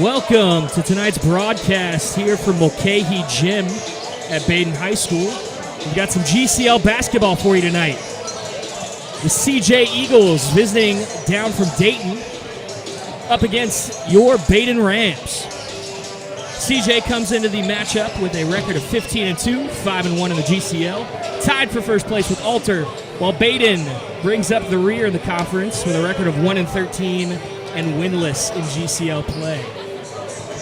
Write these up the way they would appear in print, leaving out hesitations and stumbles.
Welcome to tonight's broadcast here from Mulcahy Gym at Badin High School. We've got some GCL basketball for you tonight. The CJ Eagles visiting down from Dayton up against your Badin Rams. CJ comes into the matchup with a record of 15-2, 5-1 in the GCL, tied for first place with Alter, while Badin brings up the rear in the conference with a record of 1-13 and winless in GCL play.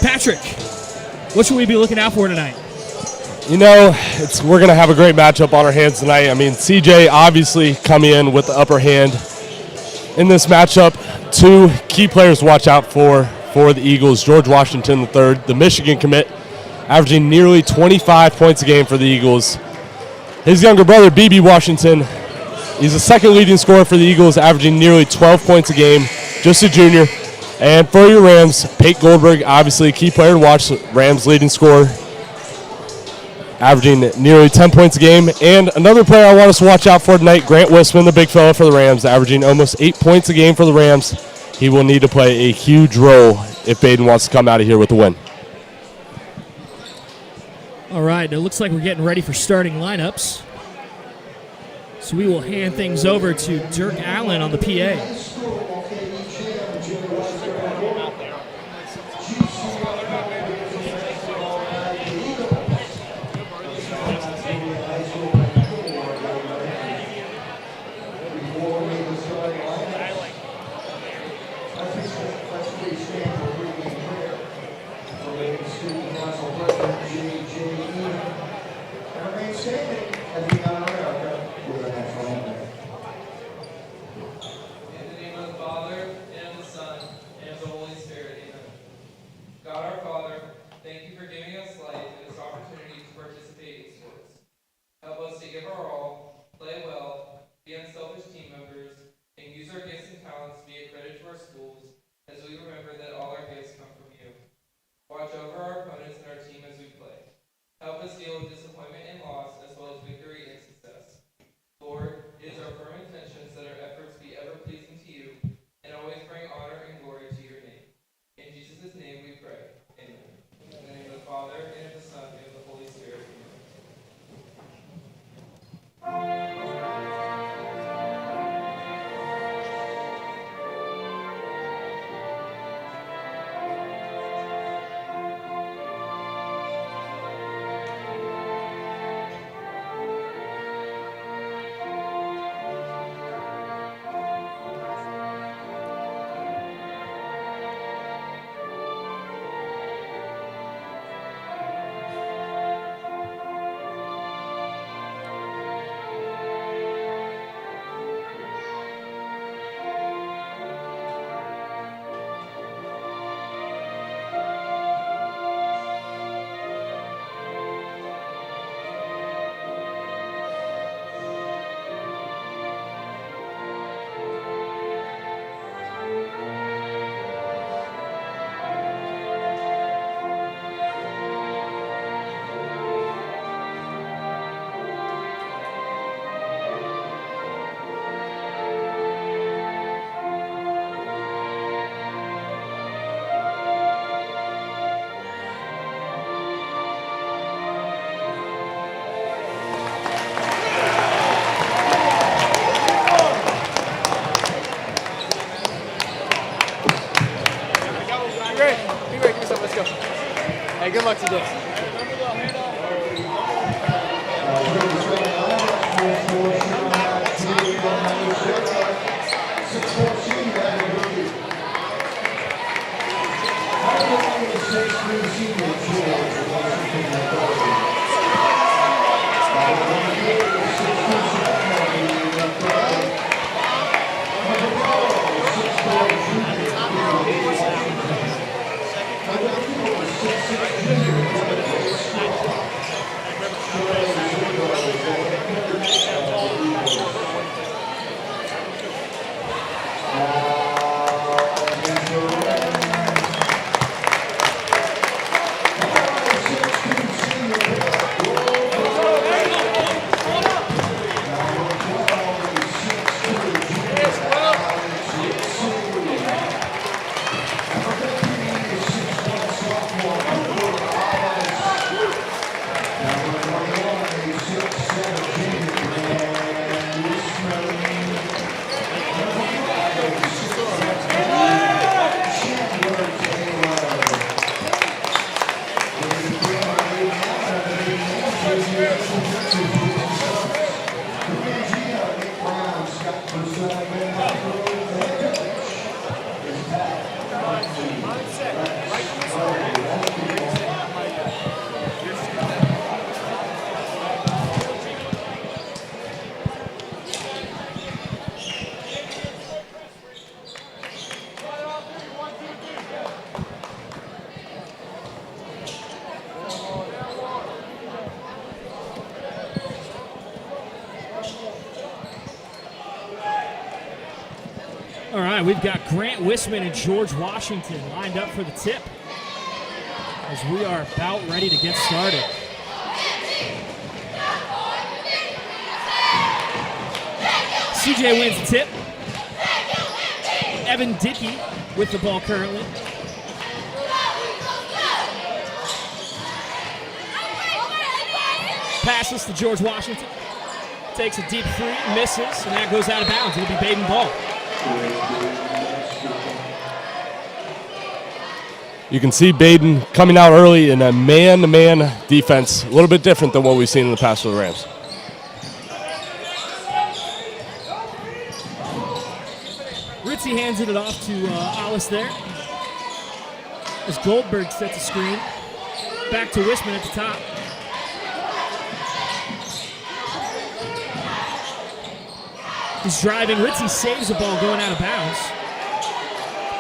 Patrick, what should we be looking out for tonight? You know, we're going to have a great matchup on our hands tonight. I mean, CJ obviously coming in with the upper hand in this matchup. Two key players to watch out for the Eagles: George Washington III, the Michigan commit, averaging nearly 25 points a game for the Eagles. His younger brother, BB Washington, he's the second leading scorer for the Eagles, averaging nearly 12 points a game, just a junior. And for your Rams, Pate Goldberg, obviously a key player to watch, Rams leading scorer, averaging nearly 10 points a game. And another player I want us to watch out for tonight, Grant Wisman, the big fella for the Rams, averaging almost 8 points a game for the Rams. He will need to play a huge role if Badin wants to come out of here with a win. All right, it looks like we're getting ready for starting lineups. So we will hand things over to Dirk Allen on the PA. Good luck today. All right, we've got Grant Wisman and George Washington lined up for the tip as we are about ready to get started. CJ wins the tip. Evan Dickey with the ball currently. Passes to George Washington. Takes a deep three, misses, and that goes out of bounds. It'll be Badin ball. You can see Badin coming out early in a man-to-man defense, a little bit different than what we've seen in the past for the Rams. Ritzy hands it off to Alice there. As Goldberg sets a screen. Back to Wisman at the top. He's driving. Ritzy saves the ball going out of bounds.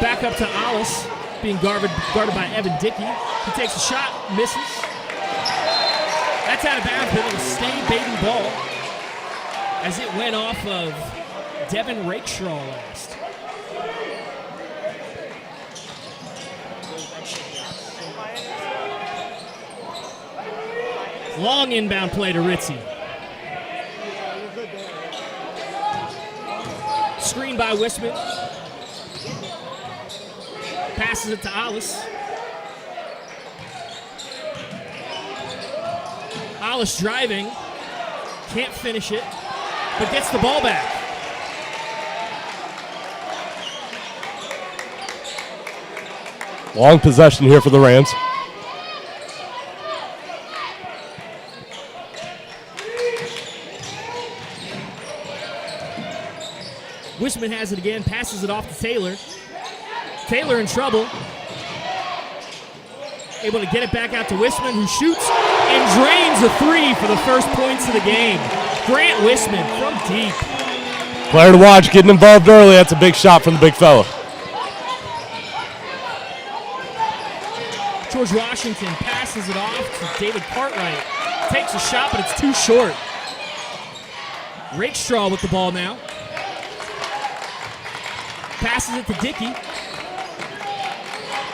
Back up to Alice, being guarded by Evan Dickey. He takes a shot, misses. That's out of bounds, but it'll stay Badin ball as it went off of Devin Rakestraw last. Long inbound play to Ritzy. Screen by Wisman. Passes it to Alice. Alice driving. Can't finish it, but gets the ball back. Long possession here for the Rams. Wisman has it again, passes it off to Taylor. Taylor in trouble. Able to get it back out to Wisman, who shoots and drains a three for the first points of the game. Grant Wisman from deep. Player to watch, getting involved early. That's a big shot from the big fella. George Washington passes it off to David Cartwright. Takes a shot, but it's too short. Rakestraw with the ball now. Passes it to Dickey.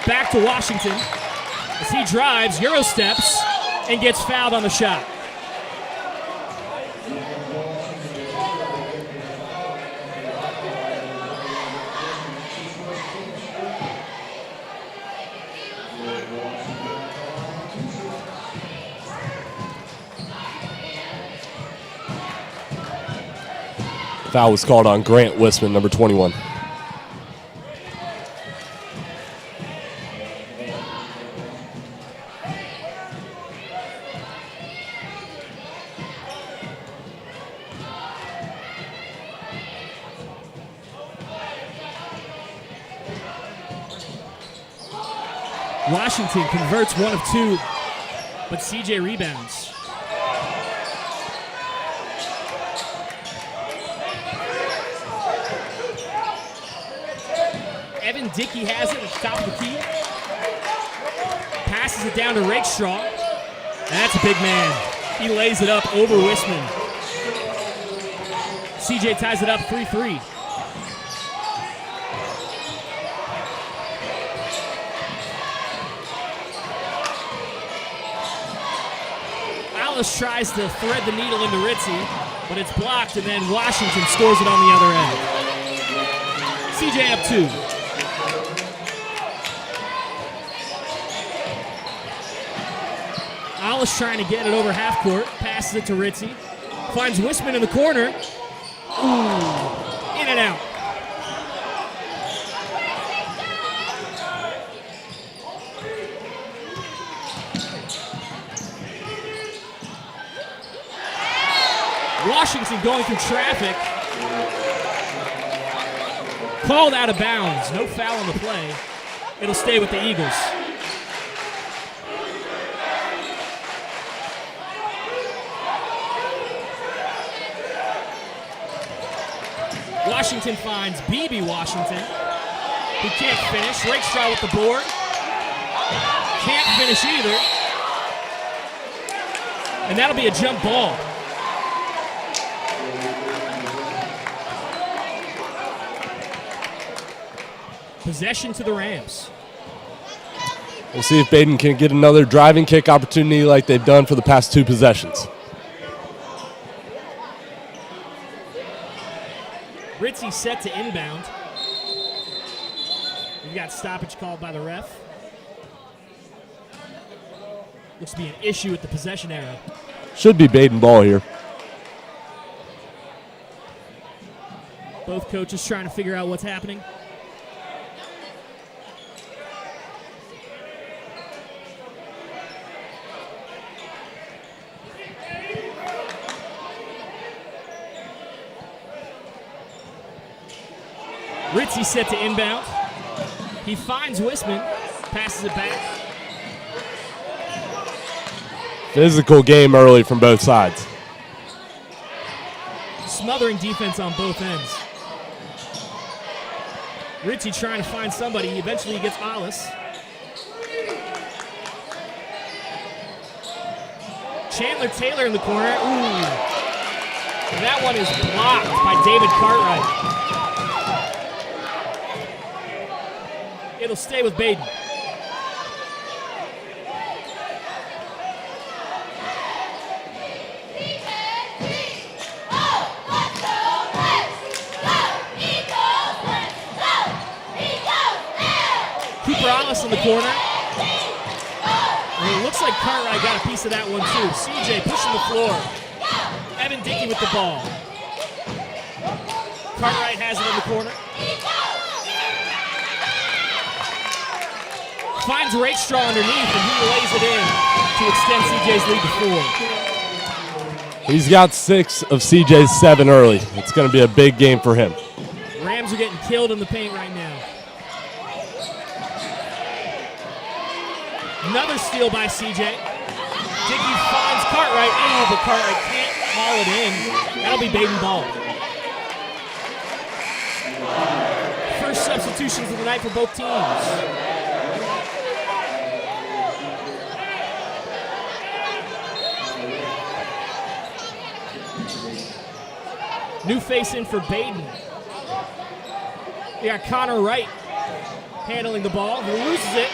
Back to Washington as he drives, Euro steps, and gets fouled on the shot. Foul was called on Grant Wisman, number 21. Washington converts one of two, but CJ rebounds. Evan Dickey has it at the top of the key. Passes it down to Rakestraw. That's a big man. He lays it up over Wisman. CJ ties it up 3-3. Alice tries to thread the needle into Ritzy, but it's blocked, and then Washington scores it on the other end. CJ up 2. Alice trying to get it over half court, passes it to Ritzy, finds Wisman in the corner. Ooh, in and out. Washington going through traffic. Called out of bounds. No foul on the play. It'll stay with the Eagles. Washington finds BB Washington, who can't finish. Rakestraw with the board. Can't finish either. And that'll be a jump ball. Possession to the Rams. We'll see if Badin can get another driving kick opportunity like they've done for the past 2 possessions. Ritzy set to inbound. We've got stoppage called by the ref. Looks to be an issue with the possession arrow. Should be Badin ball here. Both coaches trying to figure out what's happening. Ritzy set to inbound. He finds Wisman, passes it back. Physical game early from both sides. Smothering defense on both ends. Ritzy trying to find somebody. Eventually he gets Alice. Chandler Taylor in the corner. Ooh. And that one is blocked by David Cartwright. It'll stay with Badin. Cooper Alice in the corner. And it looks like Cartwright got a piece of that one too. CJ pushing the floor. Evan Dickey with the ball. Cartwright has it in the corner. Finds Rakestraw underneath, and he lays it in to extend CJ's lead to 4. He's got 6 of CJ's 7 early. It's going to be a big game for him. Rams are getting killed in the paint right now. Another steal by CJ. Dickey finds Cartwright. Ooh, but Cartwright can't haul it in. That'll be Badin ball. First substitutions of the night for both teams. New face in for Badin. We got Connor Wright handling the ball. He loses it.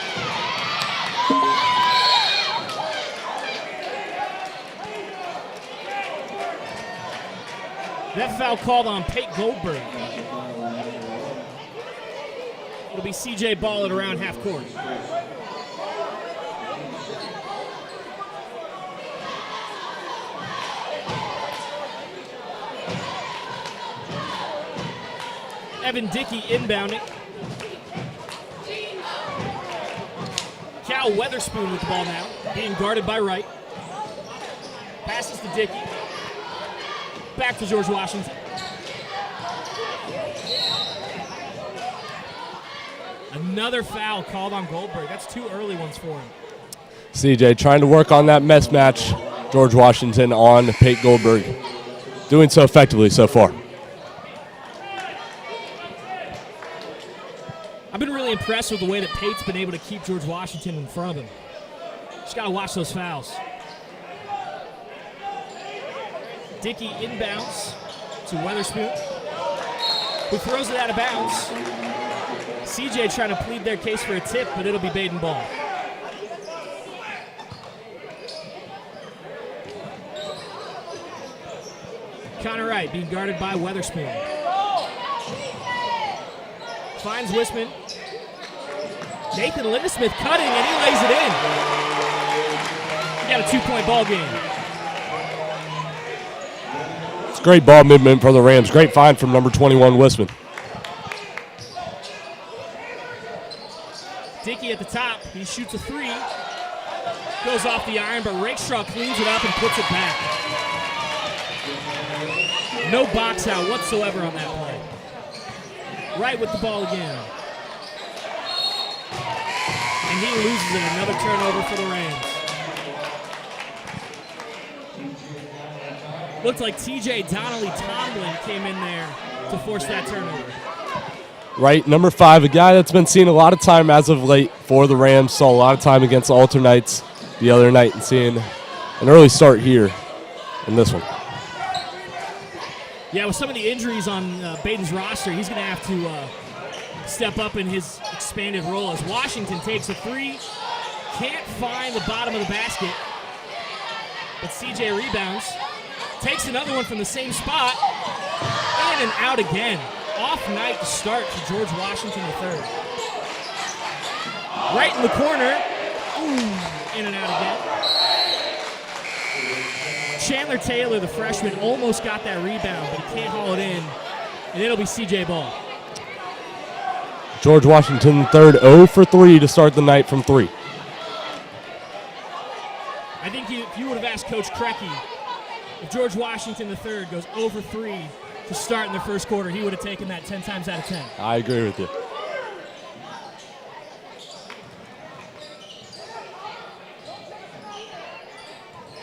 That foul called on Pate Goldberg. It'll be CJ ball at around half court. Evan Dickey inbounding. Cal Weatherspoon with the ball now, being guarded by Wright. Passes to Dickey. Back to George Washington. Another foul called on Goldberg. That's 2 early ones for him. CJ trying to work on that mismatch. George Washington on Pate Goldberg. Doing so effectively so far. I've been really impressed with the way that Pate's been able to keep George Washington in front of him. Just got to watch those fouls. Dickey inbounds to Weatherspoon, who throws it out of bounds. CJ trying to plead their case for a tip, but it'll be Badin ball. Connor Wright being guarded by Weatherspoon. Finds Wisman. Nathan Lindesmith cutting, and he lays it in. We got a 2-point ball game. It's great ball movement for the Rams. Great find from number 21, Wisman. Dickey at the top. He shoots a 3. Goes off the iron, but Rakestraw cleans it up and puts it back. No box out whatsoever on that play. Wright with the ball again. And he loses it. Another turnover for the Rams. Looked like TJ Donnelly Tomlin came in there to force that turnover. Right, number 5, a guy that's been seeing a lot of time as of late for the Rams. Saw a lot of time against Alternites the other night and seeing an early start here in this one. Yeah, with some of the injuries on Badin's roster, he's going to have to step up in his expanded role as Washington takes a 3. Can't find the bottom of the basket, but CJ rebounds. Takes another one from the same spot, in and out again. Off night to start for George Washington III. Right in the corner. Ooh, in and out again. Chandler Taylor, the freshman, almost got that rebound, but he can't haul it in. And it'll be CJ Ball. George Washington III 0 for 3 to start the night from 3. I think if you would have asked Coach Krecky, if George Washington III goes 0 for 3 to start in the first quarter, he would have taken that 10 times out of 10. I agree with you.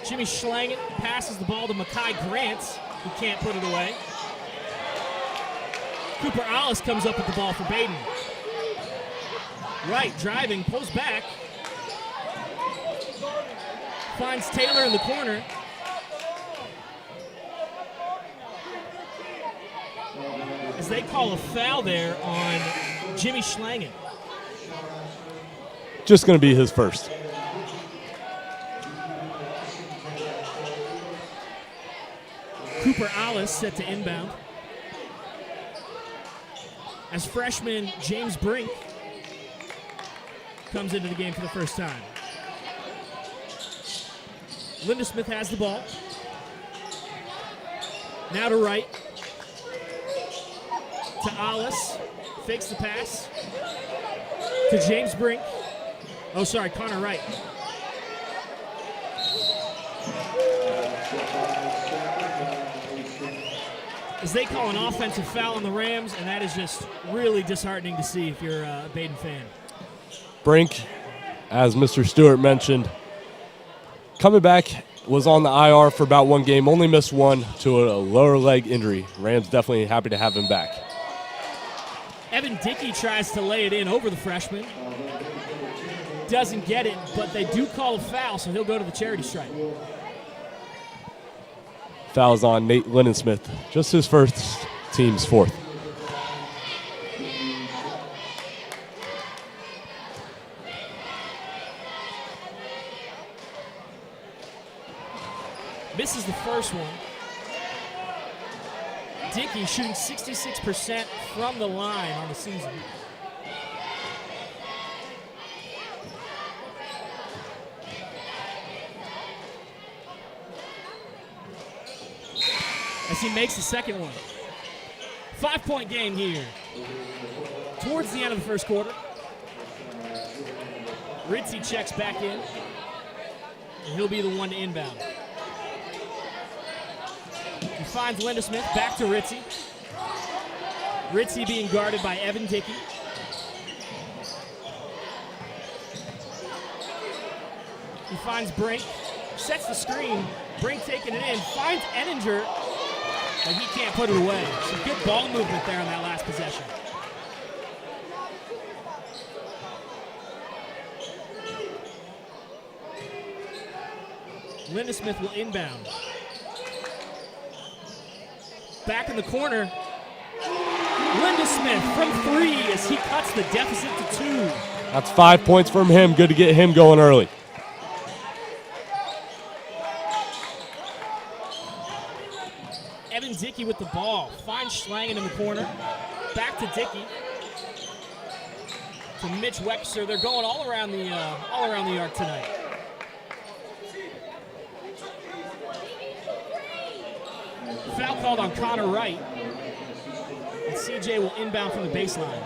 Jimmy Schlangen passes the ball to Makai Grant, who can't put it away. Cooper Alice comes up with the ball for Badin. Wright driving, pulls back. Finds Taylor in the corner. As they call a foul there on Jimmy Schlangen. Just going to be his first. Cooper Alice set to inbound. As freshman James Brink comes into the game for the first time. Linda Smith has the ball. Now to Wright. To Alice. Fakes the pass. To James Brink. Oh, sorry, Connor Wright. As they call an offensive foul on the Rams, and that is just really disheartening to see if you're a Badin fan. Brink, as Mr. Stewart mentioned, coming back, was on the IR for about 1 game, only missed 1 to a lower leg injury. Rams definitely happy to have him back. Evan Dickey tries to lay it in over the freshman. Doesn't get it, but they do call a foul, so he'll go to the charity stripe. Fouls on Nate Lindensmith, just his first, team's 4th. Misses the first one. Dickey shooting 66% from the line on the season. As he makes the second one. 5-point game here. Towards the end of the first quarter. Ritzy checks back in. And he'll be the one to inbound. He finds Linda Smith, back to Ritzy. Ritzy being guarded by Evan Dickey. He finds Brink, sets the screen. Brink taking it in, finds Ettinger, but he can't put it away. Some good ball movement there on that last possession. Linda Smith will inbound. Back in the corner. Linda Smith from 3 as he cuts the deficit to 2. That's 5 points from him. Good to get him going early. Evan Dickey with the ball. Finds Schlangen in the corner. Back to Dickey. To Mitch Wexler. They're going all around the arc tonight. Foul called on Connor Wright. And CJ will inbound from the baseline.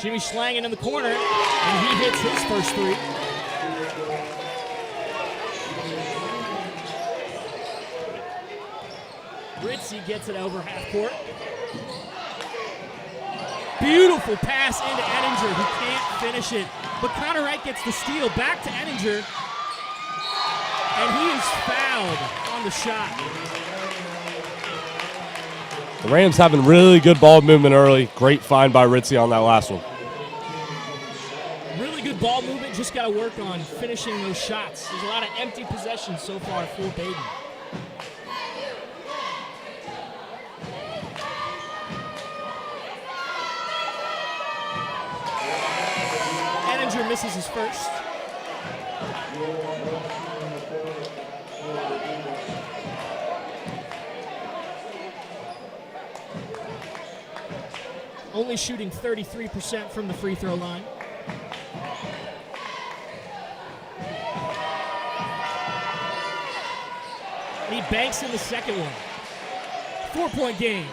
Jimmy Schlangen in the corner, and he hits his first three. Ritzy gets it over half court. Beautiful pass into Ettinger, who can't finish it. But Connor Wright gets the steal back to Ettinger, and he is fouled on the shot. The Rams having really good ball movement early. Great find by Ritzy on that last one. Really good ball movement, just got to work on finishing those shots. There's a lot of empty possessions so far for Badin. Ettinger misses his first. Only shooting 33% from the free throw line. And he banks in the second one. 4-point game.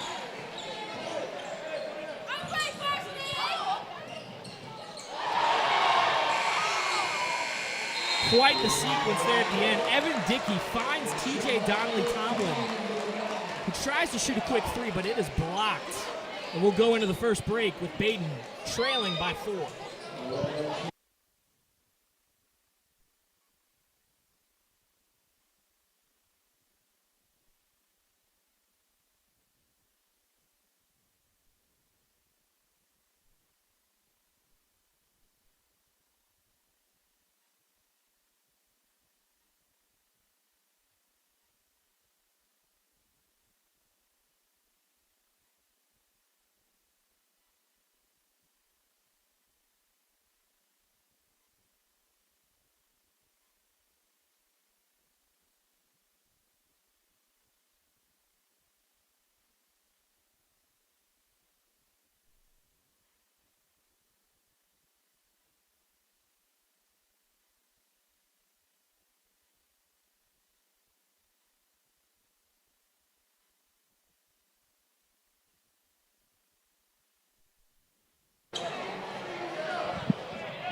Quite the sequence there at the end. Evan Dickey finds TJ Donnelly-Tomlin, who tries to shoot a quick three, but it is blocked. And we'll go into the first break with Badin trailing by 4.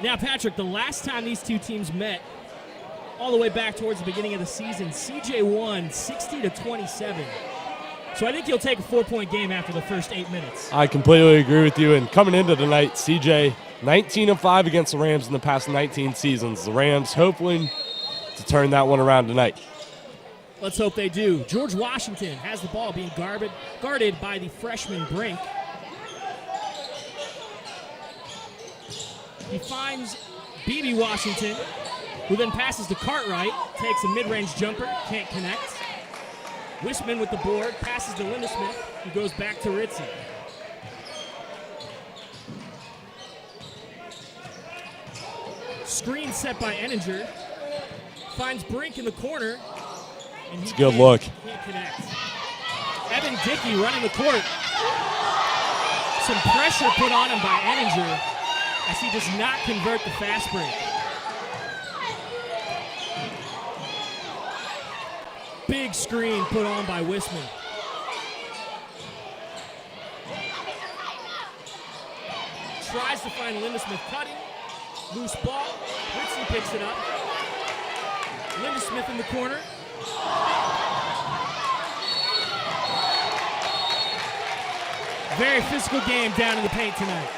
Now, Patrick, the last time these two teams met, all the way back towards the beginning of the season, CJ won 60-27. So I think you'll take a 4-point game after the first 8 minutes. I completely agree with you. And coming into tonight, CJ 19-5 against the Rams in the past 19 seasons. The Rams hoping to turn that one around tonight. Let's hope they do. George Washington has the ball, being guarded by the freshman Brink. He finds BB Washington, who then passes to Cartwright, takes a mid-range jumper, can't connect. Wisman with the board, passes to Lindesmith, who goes back to Ritzy. Screen set by Ettinger. Finds Brink in the corner, and he good look. Can't connect. Evan Dickey running the court. Some pressure put on him by Ettinger, as he does not convert the fast break. Big screen put on by Wisman. Tries to find Lindesmith cutting. Loose ball. Ritzy picks it up. Lindesmith in the corner. Very physical game down in the paint tonight.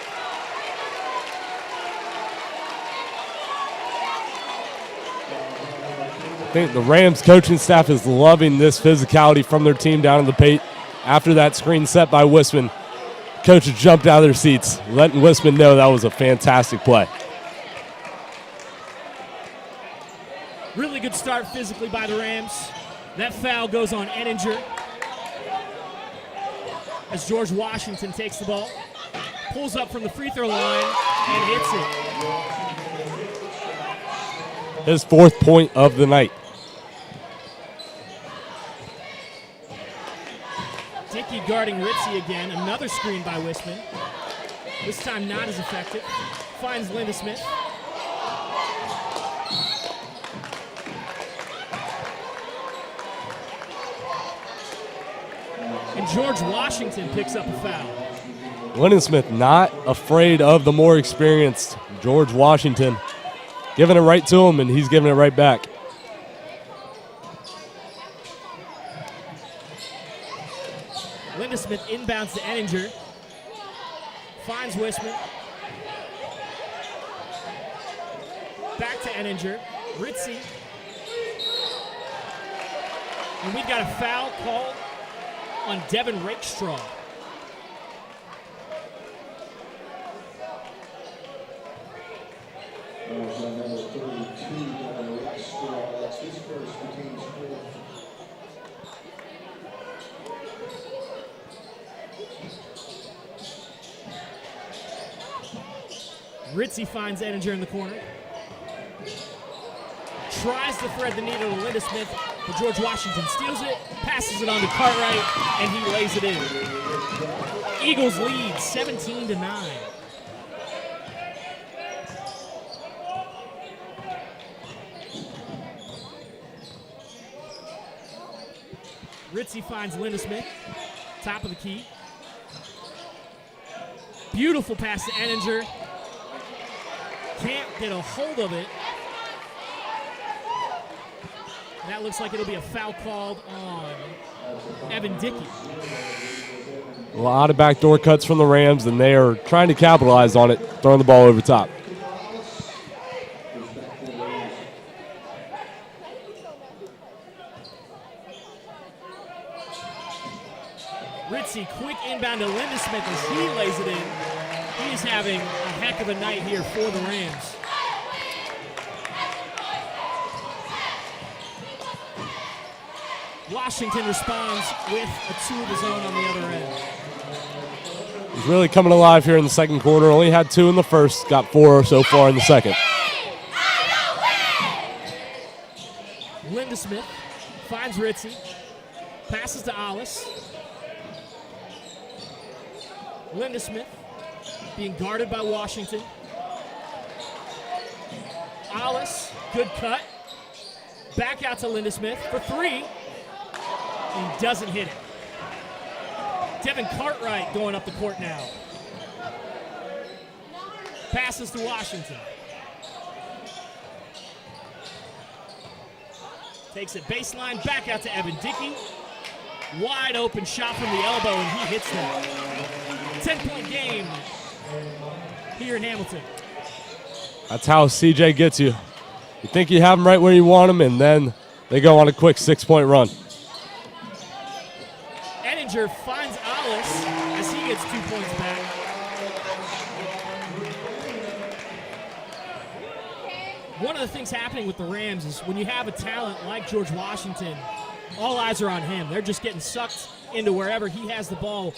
I think the Rams coaching staff is loving this physicality from their team down in the paint. After that screen set by Wisman, coaches jumped out of their seats, letting Wisman know that was a fantastic play. Really good start physically by the Rams. That foul goes on Ettinger as George Washington takes the ball, pulls up from the free throw line, and hits it. His 4th point of the night. Dickey guarding Ritzy again. Another screen by Wisman. This time not as effective. Finds Lindesmith. And George Washington picks up a foul. Lennon Smith not afraid of the more experienced George Washington. Giving it right to him, and he's giving it right back. Linda Smith inbounds to Enninger. Finds Wisman. Back to Enninger. Ritzy. And we've got a foul called on Devin Rakestraw. Ritzy finds Enninger in the corner. Tries to thread the needle to Linda Smith, but George Washington steals it, passes it on to Cartwright, and he lays it in. Eagles lead 17-9. Ritzy finds Linda Smith, top of the key. Beautiful pass to Enninger. Can't get a hold of it. That looks like it'll be a foul called on Evan Dickey. A lot of backdoor cuts from the Rams, and they are trying to capitalize on it, throwing the ball over top. Ritzy, quick inbound to Linda Smith as he lays it in. He is having a heck of a night here for the Rams. Washington responds with a 2 of his own on the other end. He's really coming alive here in the second quarter. Only had 2 in the first, got 4 so far in the second. Linda Smith finds Ritzy, passes to Alice. Linda Smith being guarded by Washington. Alice, good cut. Back out to Linda Smith for 3. He doesn't hit it. Devin Cartwright going up the court now. Passes to Washington. Takes it baseline, back out to Evan Dickey. Wide open shot from the elbow, and he hits that. 10-point game here in Hamilton. That's how CJ gets you. You think you have them right where you want them, and then they go on a quick 6-point run. Enninger finds Alice as he gets 2 points back. One of the things happening with the Rams is when you have a talent like George Washington, all eyes are on him. They're just getting sucked into wherever he has the ball,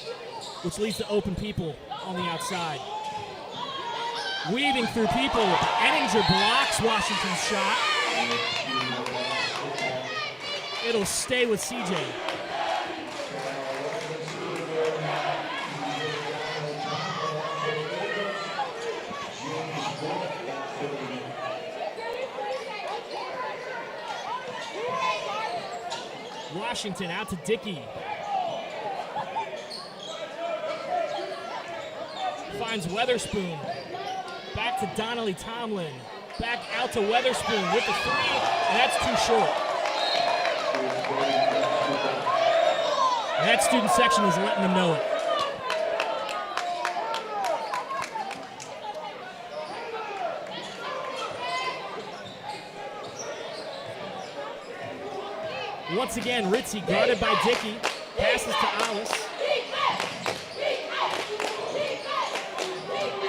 which leads to open people on the outside. Weaving through people, Enninger blocks Washington's shot. It'll stay with CJ. Washington out to Dickey. Finds Weatherspoon. Back to Donnelly Tomlin. Back out to Weatherspoon with the 3, and that's too short. And that student section is letting them know it. Once again, Ritzy guarded by Dickey. Passes to Alice.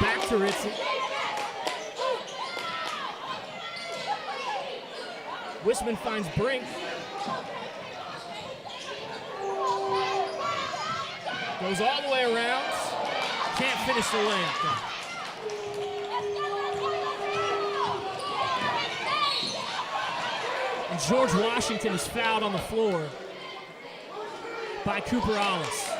Back to Ritzy. Wisman finds Brink. Goes all the way around. Can't finish the layup though. And George Washington is fouled on the floor by Cooper Alice.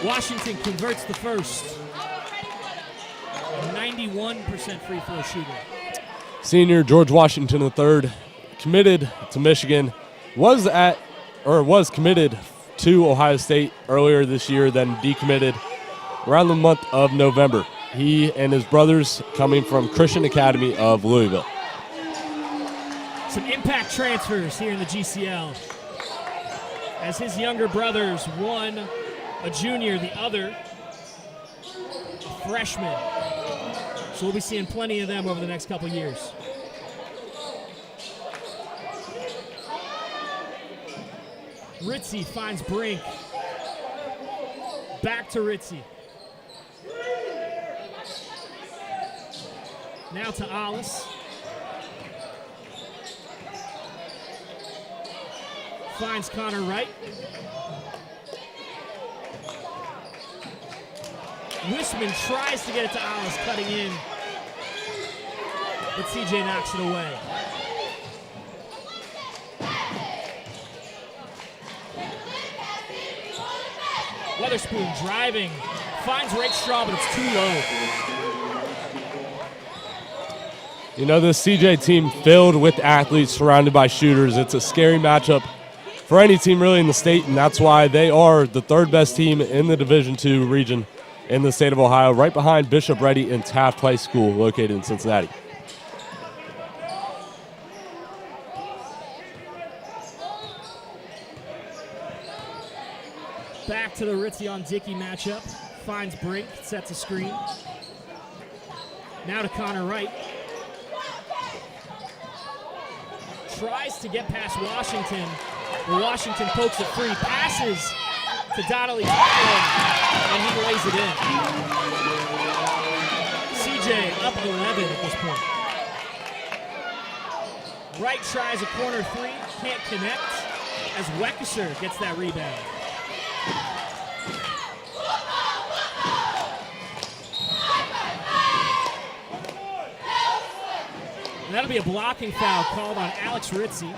Washington converts the first. 91% free throw shooter. Senior George Washington III, committed to Michigan, was committed to Ohio State earlier this year, then decommitted around the month of November. He and his brothers coming from Christian Academy of Louisville. Some impact transfers here in the GCL. As his younger brothers, one a junior, the other a freshman. So we'll be seeing plenty of them over the next couple years. Ritzy finds Brink. Back to Ritzy. Now to Alice. Finds Connor Wright. Wisman tries to get it to Alice, cutting in. But CJ knocks it away. Weatherspoon driving. Finds Rakestraw, but it's too low. You know, this CJ team filled with athletes surrounded by shooters. It's a scary matchup for any team really in the state, and that's why they are the third best team in the Division II region in the state of Ohio, right behind Bishop Ready and Taft High School located in Cincinnati. Back to the Ritzy on Dickey matchup. Finds Brink, sets a screen. Now to Connor Wright. Tries to get past Washington. But Washington pokes it free. Passes to Donnelly and he lays it in. CJ up 11 at this point. Wright tries a corner three, can't connect as Weckesser gets that rebound. And that'll be a blocking foul called on Alex Ritzy.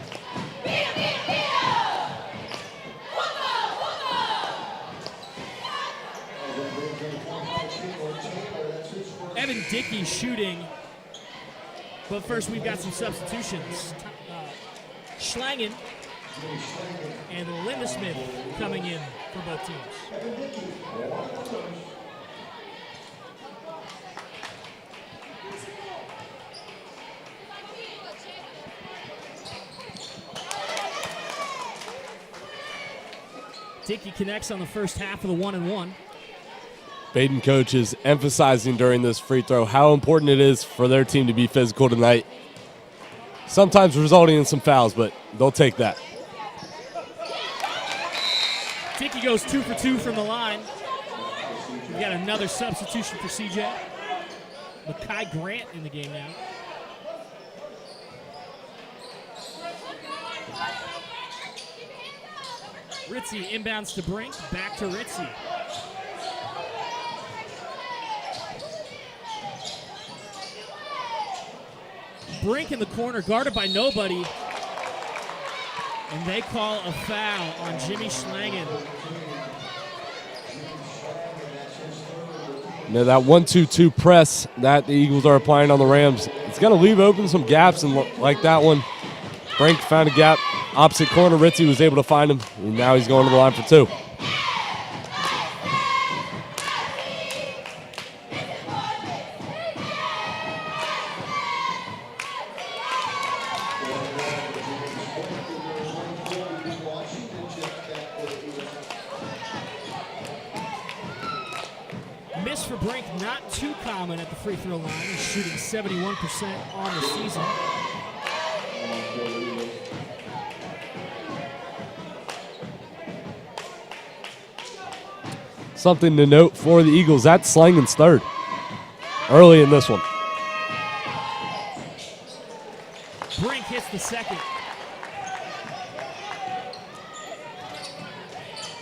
Evan Dickey shooting. But first we've got some substitutions. Schlangen and Lindesmith coming in for both teams. Dickey connects on the first half of the 1-and-1. Badin coach is emphasizing during this free throw how important it is for their team to be physical tonight. Sometimes resulting in some fouls, but they'll take that. Dickey goes 2 for 2 from the line. We got another substitution for CJ. Makai Grant in the game now. Ritzy inbounds to Brink, back to Ritzy. Brink in the corner, guarded by nobody. And they call a foul on Jimmy Schlangen. Now that 1-2-2 press that the Eagles are applying on the Rams, it's going to leave open some gaps, and like that one, Brink found a gap. Opposite corner, Ritzy was able to find him, and now he's going to the line for 2. Miss for Brink, not too common at the free throw line. He's shooting 71% on the season. Something to note for the Eagles, that's Schlangen's third early in this one. Brink hits the second.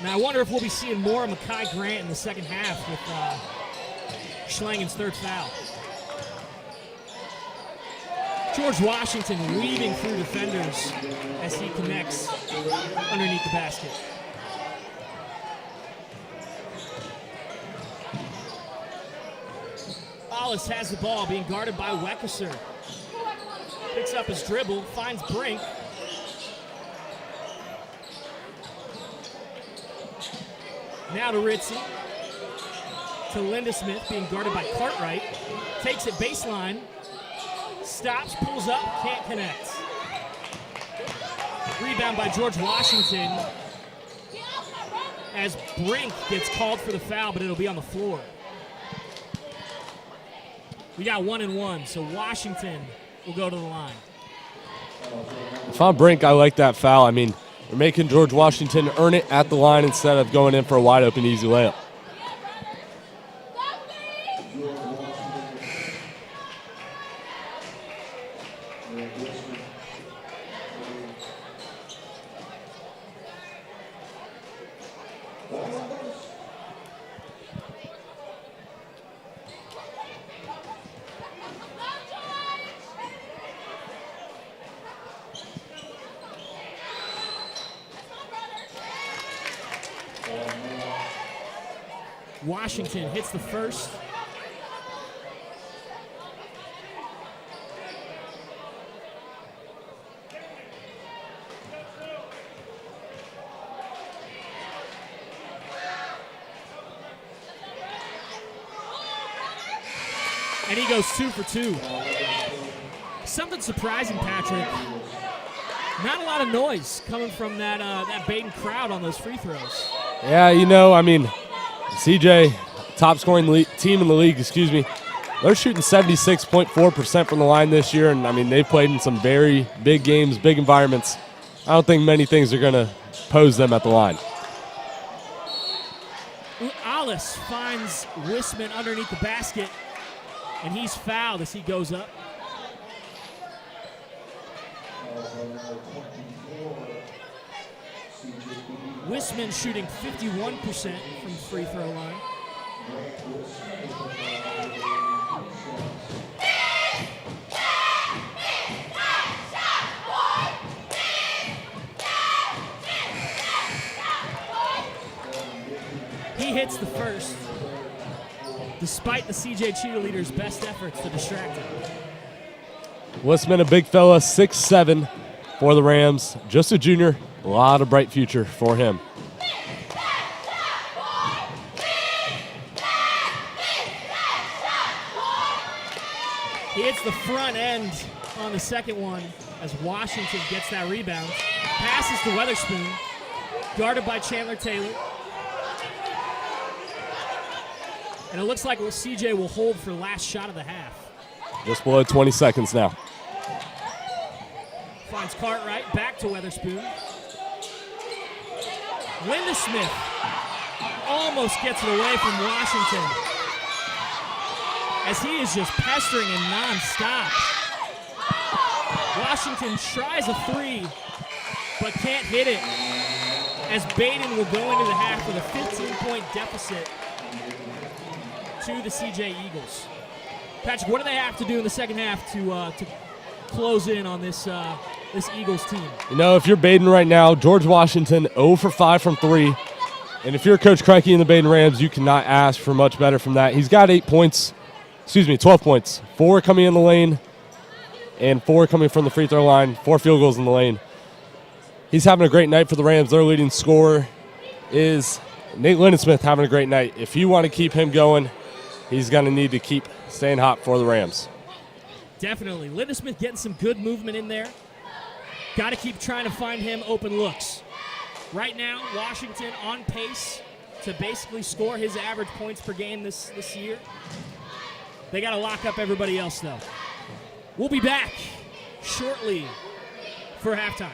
Now I wonder if we'll be seeing more of Makai Grant in the second half with Schlangen's third foul. George Washington weaving through defenders as he connects underneath the basket. Hollis has the ball, being guarded by Weckeser. Picks up his dribble, finds Brink. Now to Ritzy. To Linda Smith, being guarded by Cartwright. Takes it baseline. Stops, pulls up, can't connect. Rebound by George Washington. As Brink gets called for the foul, but it'll be on the floor. We got 1-1, so Washington will go to the line. If I'm Brink, I like that foul. I mean, you're making George Washington earn it at the line instead of going in for a wide open, easy layup. Washington hits the first. And he goes 2 for 2. Something surprising, Patrick. Not a lot of noise coming from that Badin crowd on those free throws. Yeah, I mean, CJ, top scoring team in the league, they're shooting 76.4% from the line this year, and I mean, they've played in some very big games, big environments. I don't think many things are going to pose them at the line. Alice finds Wisman underneath the basket, and he's fouled as he goes up. Wisman shooting 51% from the free throw line. He hits the first, despite the CJ cheerleaders' best efforts to distract him. Wisman, a big fella, 6'7" for the Rams. Just a junior, a lot of bright future for him. He hits the front end on the second one as Washington gets that rebound. Passes to Weatherspoon, guarded by Chandler Taylor. And it looks like CJ will hold for last shot of the half. Just below 20 seconds now. Finds Cartwright, back to Weatherspoon. Linda Smith almost gets it away from Washington, as he is just pestering him nonstop. Washington tries a three, but can't hit it, as Badin will go into the half with a 15-point deficit to the CJ Eagles. Patrick, what do they have to do in the second half to close in on this Eagles team? If you're Badin right now, George Washington 0 for 5 from 3. And if you're Coach Kreike in the Badin Rams, you cannot ask for much better from that. He's got 12 points. 4 coming in the lane and 4 coming from the free throw line. 4 field goals in the lane. He's having a great night for the Rams. Their leading scorer is Nate Lindensmith, having a great night. If you want to keep him going, he's going to need to keep staying hot for the Rams. Definitely. Lindensmith getting some good movement in there. Got to keep trying to find him open looks. Right now, Washington on pace to basically score his average points per game this year. They got to lock up everybody else, though. We'll be back shortly for halftime.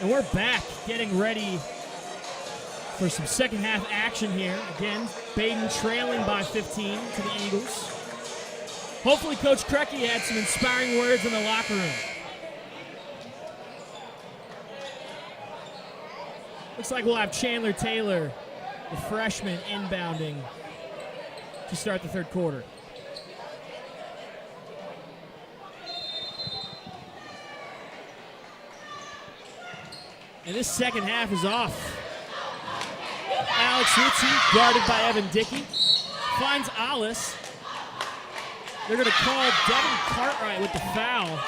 And we're back getting ready for some second half action here. Again, Badin trailing by 15 to the Eagles. Hopefully Coach Krecky had some inspiring words in the locker room. Looks like we'll have Chandler Taylor, the freshman, inbounding to start the third quarter. And this second half is off. Alex Ritchie, guarded by Evan Dickey, finds Alice. They're going to call Devin Cartwright with the foul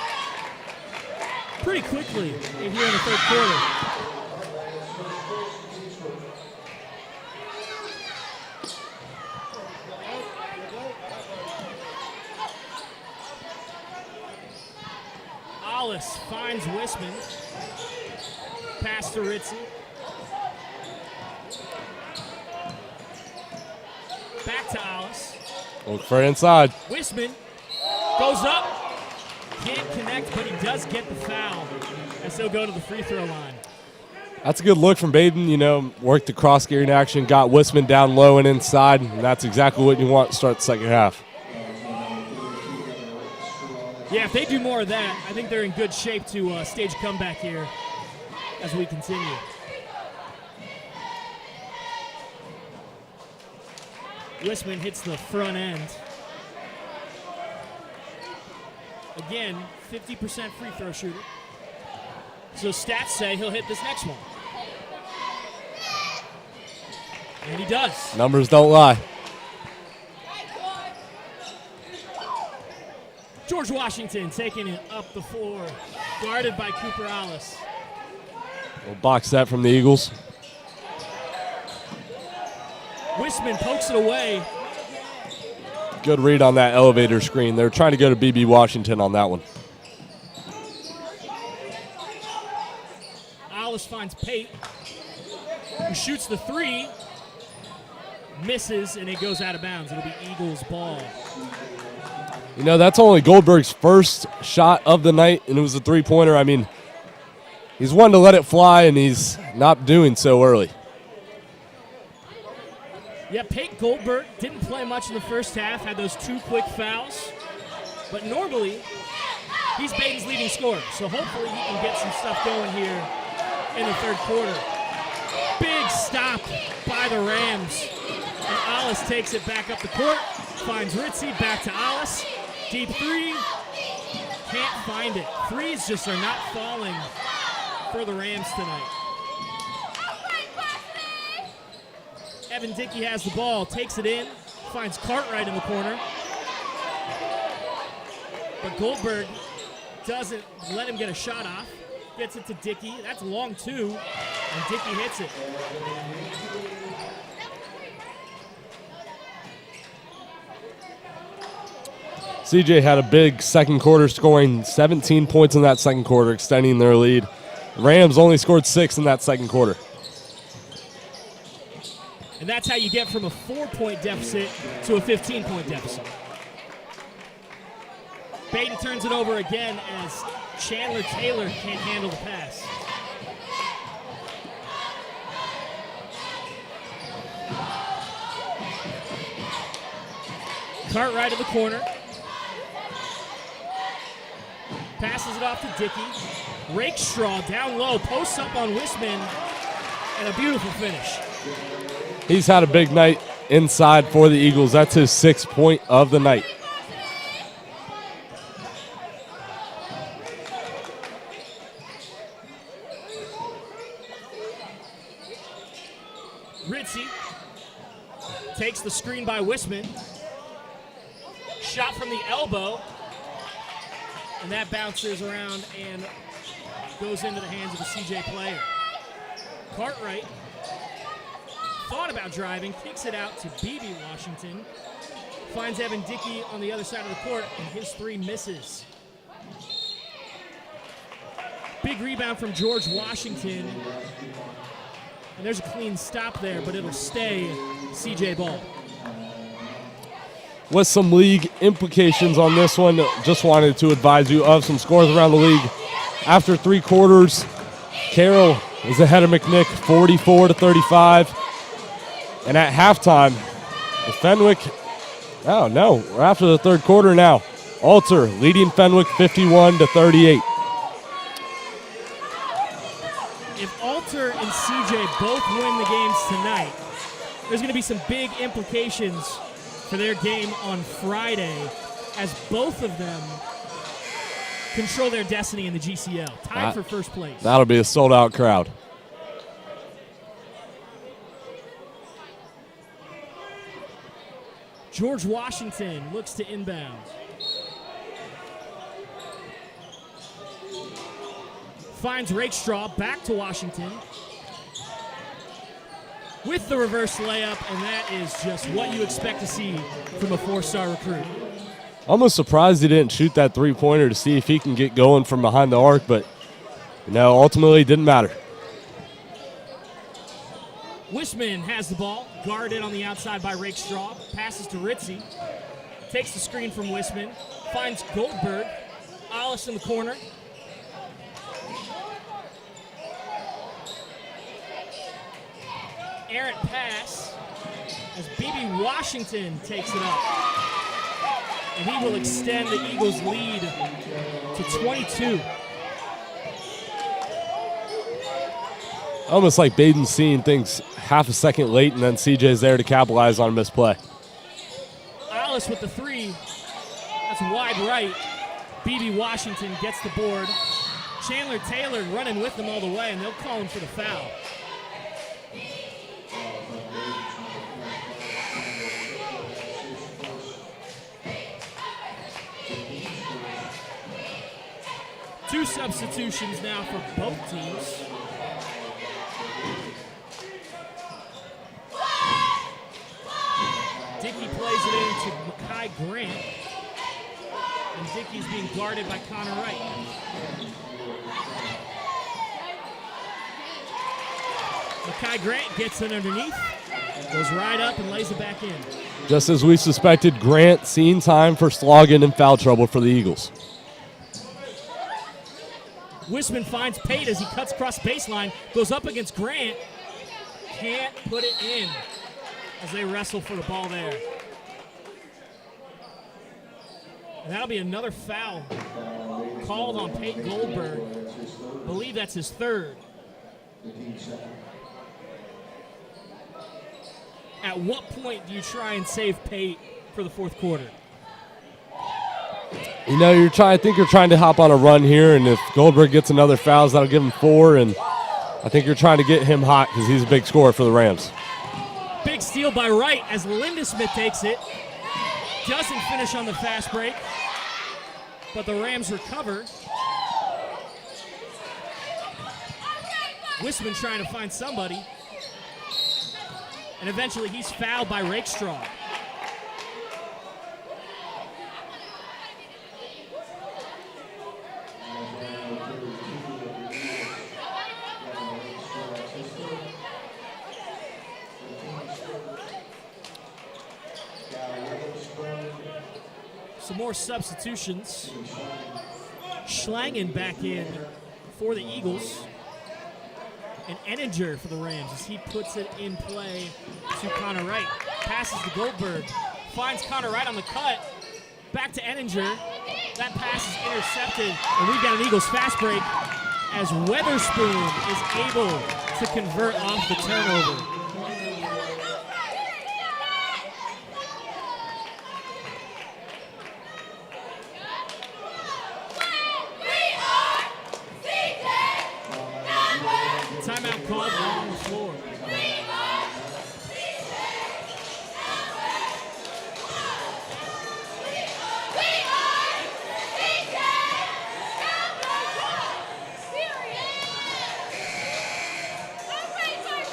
pretty quickly here in the third quarter. Alice finds Wisman. Pass to Ritzy. Back to Alice. Look for inside. Wisman goes up. Can't connect, but he does get the foul as he'll go to the free throw line. That's a good look from Badin. You know, worked the cross-gearing action, got Wisman down low and inside, and that's exactly what you want to start the second half. Yeah, if they do more of that, I think they're in good shape to stage a comeback here as we continue. Wisman hits the front end. Again, 50% free throw shooter. So stats say he'll hit this next one. And he does. Numbers don't lie. George Washington taking it up the floor, guarded by Cooper Alice. Little box set from the Eagles. Wisman pokes it away. Good read on that elevator screen. They're trying to go to BB Washington on that one. Alice finds Pate, who shoots the three, misses, and it goes out of bounds. It'll be Eagles ball. You know, that's only Goldberg's first shot of the night, and it was a three-pointer. I mean, he's one to let it fly, and he's not doing so early. Yeah, Pate Goldberg didn't play much in the first half, had those two quick fouls. But normally, he's Badin's leading scorer, so hopefully he can get some stuff going here in the third quarter. Big stop by the Rams. And Alice takes it back up the court, finds Ritzy, back to Alice. Deep three, can't find it. Threes just are not falling for the Rams tonight. Evan Dickey has the ball, takes it in, finds Cartwright in the corner. But Goldberg doesn't let him get a shot off. Gets it to Dickey. That's a long two, and Dickey hits it. CJ had a big second quarter, scoring 17 points in that second quarter, extending their lead. Rams only scored 6 in that second quarter. And that's how you get from a 4-point deficit to a 15-point deficit. Badin turns it over again as Chandler Taylor can't handle the pass. Cartwright in the corner. Passes it off to Dickey. Rakestraw down low, posts up on Wisman, and a beautiful finish. He's had a big night inside for the Eagles. That's his 6th point of the night. Ritzy takes the screen by Wisman. Shot from the elbow. And that bounces around and goes into the hands of a CJ player. Cartwright thought about driving, kicks it out to BB Washington. Finds Evan Dickey on the other side of the court, and his three misses. Big rebound from George Washington. And there's a clean stop there, but it'll stay CJ ball. With some league implications on this one, just wanted to advise you of some scores around the league. After 3 quarters, Carroll is ahead of McNick 44-35. And at halftime, Fenwick, oh no, we're after the third quarter now. Alter leading Fenwick 51-38. If Alter and CJ both win the games tonight, there's going to be some big implications for their game on Friday, as both of them control their destiny in the GCL, tied for first place. That'll be a sold-out crowd. George Washington looks to inbound. Finds Rakestraw, back to Washington with the reverse layup, and that is just what you expect to see from a four-star recruit. Almost surprised he didn't shoot that three-pointer to see if he can get going from behind the arc, but no, ultimately it didn't matter. Wishman has the ball, guarded on the outside by Rakestraw, passes to Ritzy, takes the screen from Wishman, finds Goldberg, Alice in the corner. Errant pass as BB Washington takes it up. And he will extend the Eagles' lead to 22. Almost like Badin seeing things half a second late, and then CJ's there to capitalize on a misplay. Alice with the three. That's wide right. BB Washington gets the board. Chandler Taylor running with them all the way, and they'll call him for the foul. Two substitutions now for both teams. Dickey plays it into Makai Grant. And Dickey's being guarded by Connor Wright. Makai Grant gets it underneath, goes right up and lays it back in. Just as we suspected, Grant seeing time for slogging and foul trouble for the Eagles. Wishman finds Pate as he cuts across baseline, goes up against Grant, can't put it in as they wrestle for the ball there. And that'll be another foul called on Pate Goldberg. I believe that's his third. At what point do you try and save Pate for the fourth quarter? You know, I think you're trying to hop on a run here, and if Goldberg gets another foul, that'll give him 4, and I think you're trying to get him hot because he's a big scorer for the Rams. Big steal by Wright as Lindesmith takes it. Doesn't finish on the fast break, but the Rams recover. Wishman trying to find somebody, and eventually he's fouled by Rakestraw. Some more substitutions. Schlangen back in for the Eagles. And Enninger for the Rams as he puts it in play to Connor Wright. Passes to Goldberg. Finds Connor Wright on the cut. Back to Enninger. That pass is intercepted. And we've got an Eagles fast break as Weatherspoon is able to convert off the turnover. Timeout called on the floor.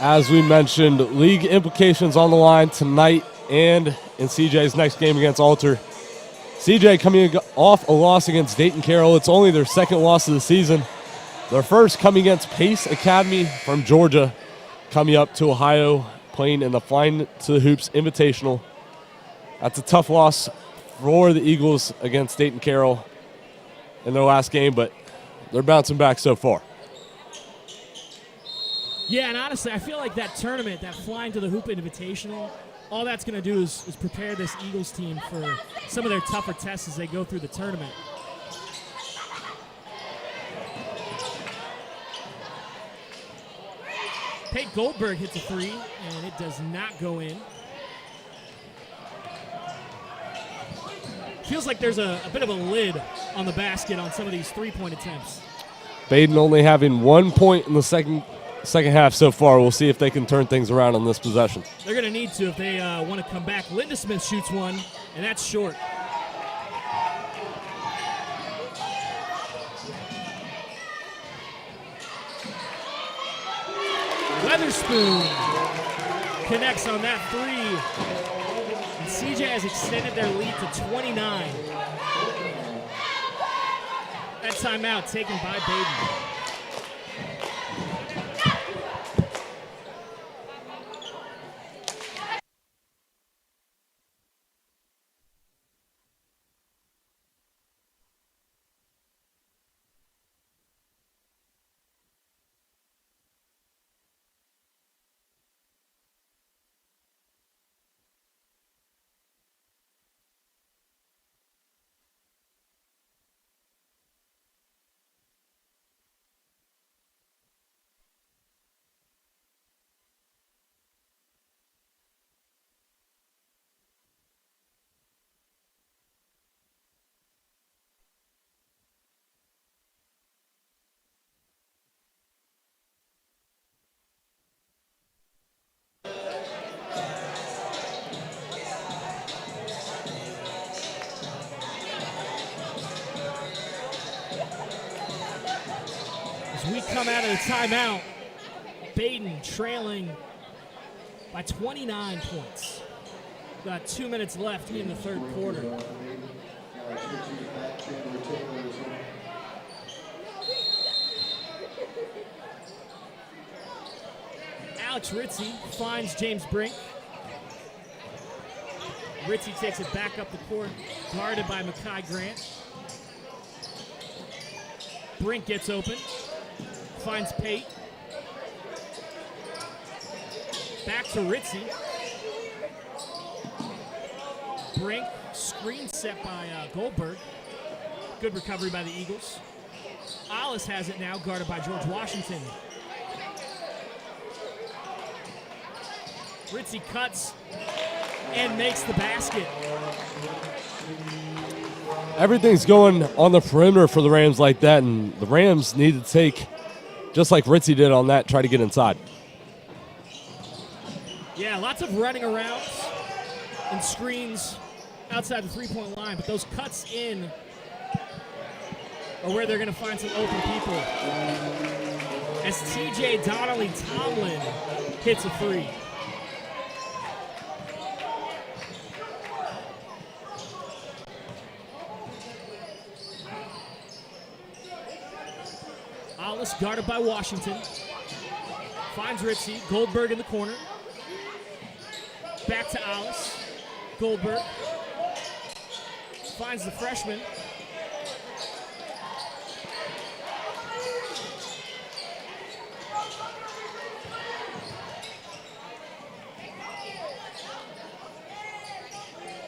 As we mentioned, league implications on the line tonight and in CJ's next game against Alter. CJ coming off a loss against Dayton Carroll. It's only their second loss of the season. Their first coming against Pace Academy from Georgia, coming up to Ohio, playing in the Flying to the Hoops Invitational. That's a tough loss for the Eagles against Dayton Carroll in their last game, but they're bouncing back so far. Yeah, and honestly, I feel like that tournament, that Flying to the Hoop Invitational, all that's going to do is prepare this Eagles team for some of their tougher tests as they go through the tournament. Pate Goldberg hits a three, and it does not go in. Feels like there's a bit of a lid on the basket on some of these three-point attempts. Badin only having 1 point in the second half so far. We'll see if they can turn things around on this possession. They're going to need to if they want to come back. Linda Smith shoots one, and that's short. Weatherspoon connects on that three. And CJ has extended their lead to 29. That timeout taken by Badin. As we come out of the timeout, Badin trailing by 29 points. Got 2 minutes left in the third quarter. Alex Ritzie finds James Brink. Ritzie takes it back up the court, guarded by Makai Grant. Brink gets open, finds Pate. Back to Ritzie. Brink, screen set by Goldberg. Good recovery by the Eagles. Alice has it now, guarded by George Washington. Ritzie cuts and makes the basket. Everything's going on the perimeter for the Rams like that, and the Rams need to take, just like Ritzie did on that, try to get inside. Yeah, lots of running around and screens outside the three-point line, but those cuts in are where they're going to find some open people. As TJ Donnelly Tomlin hits a three. Alice guarded by Washington. Finds Ritzie. Goldberg in the corner. Back to Alice. Goldberg. Finds the freshman.